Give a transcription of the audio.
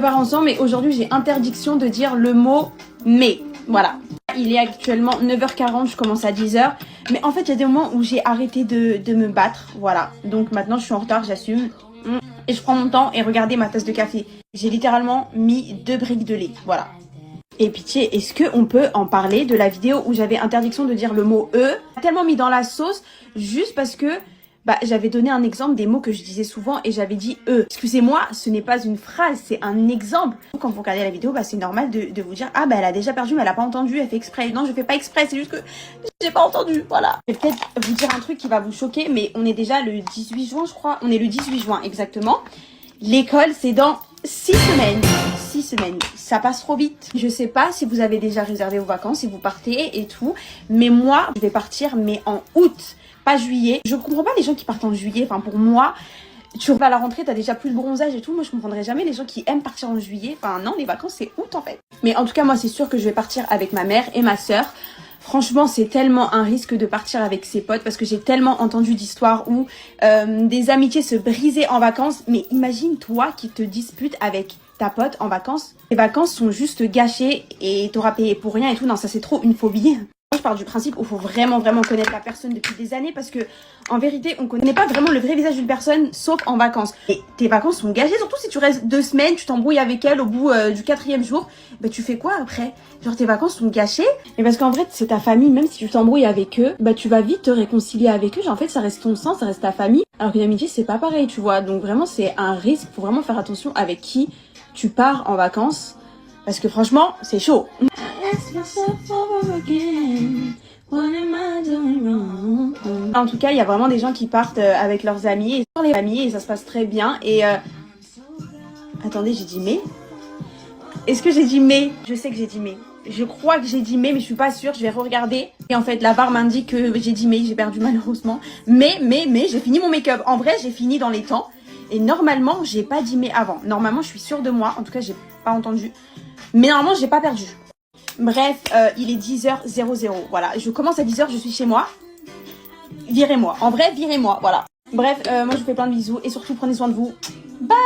Pas ensemble, mais aujourd'hui j'ai interdiction de dire le mot mais. Voilà. Il est actuellement 9h40, je commence à 10h. Mais en fait, il y a des moments où j'ai arrêté de me battre. Voilà. Donc maintenant, je suis en retard, j'assume. Et je prends mon temps et regardez ma tasse de café. J'ai littéralement mis 2 briques de lait. Voilà. Et pitié, est-ce qu'on peut en parler de la vidéo où j'avais interdiction de dire le mot E? Tellement mis dans la sauce, juste parce que j'avais donné un exemple des mots que je disais souvent et j'avais dit E. Excusez-moi, ce n'est pas une phrase, c'est un exemple. Quand vous regardez la vidéo, c'est normal de vous dire elle a déjà perdu mais elle a pas entendu, elle fait exprès. Non, je fais pas exprès, c'est juste que j'ai pas entendu, voilà. Je vais peut-être vous dire un truc qui va vous choquer, mais on est déjà le 18 juin, je crois. On est le 18 juin, exactement. L'école, c'est dans 6 semaines. 6 semaines. Ça passe trop vite. Je sais pas si vous avez déjà réservé vos vacances, si vous partez et tout. Mais moi, je vais partir, mais en août. Pas juillet. Je comprends pas les gens qui partent en juillet. Enfin, pour moi, tu vas à la rentrée, t'as déjà plus le bronzage et tout. Moi, je comprendrais jamais les gens qui aiment partir en juillet. Enfin, non, les vacances, c'est août en fait. Mais en tout cas, moi, c'est sûr que je vais partir avec ma mère et ma sœur. Franchement, c'est tellement un risque de partir avec ses potes parce que j'ai tellement entendu d'histoires où des amitiés se brisaient en vacances. Mais imagine toi qui te disputes avec ta pote en vacances. Les vacances sont juste gâchées et t'auras payé pour rien et tout. Non, ça c'est trop une phobie. Je pars du principe où il faut vraiment connaître la personne depuis des années parce que en vérité on connaît pas vraiment le vrai visage d'une personne sauf en vacances. Et tes vacances sont gâchées, surtout si tu restes 2 semaines, tu t'embrouilles avec elle au bout du 4e jour, tu fais quoi après? Genre tes vacances sont gâchées. Et parce qu'en vrai c'est ta famille, même si tu t'embrouilles avec eux, tu vas vite te réconcilier avec eux. Genre en fait ça reste ton sang, ça reste ta famille. Alors qu'une amitié c'est pas pareil, tu vois. Donc vraiment c'est un risque, faut vraiment faire attention avec qui tu pars en vacances. Parce que franchement, c'est chaud. En tout cas, il y a vraiment des gens qui partent avec leurs amis et ça se passe très bien. Et attendez, j'ai dit mais? Est-ce que j'ai dit mais? Je sais que j'ai dit mais. Je crois que j'ai dit mais je suis pas sûre. Je vais re-regarder. Et en fait, la barre m'indique que j'ai dit mais, j'ai perdu malheureusement. Mais, j'ai fini mon make-up. En vrai, j'ai fini dans les temps. Et normalement, j'ai pas dit mais avant. Normalement, je suis sûre de moi. En tout cas, j'ai pas entendu. Mais normalement, j'ai pas perdu. Bref, il est 10h00. Voilà, je commence à 10h, je suis chez moi. Virez-moi. En vrai, virez-moi. Voilà. Bref, moi, je vous fais plein de bisous. Et surtout, prenez soin de vous. Bye!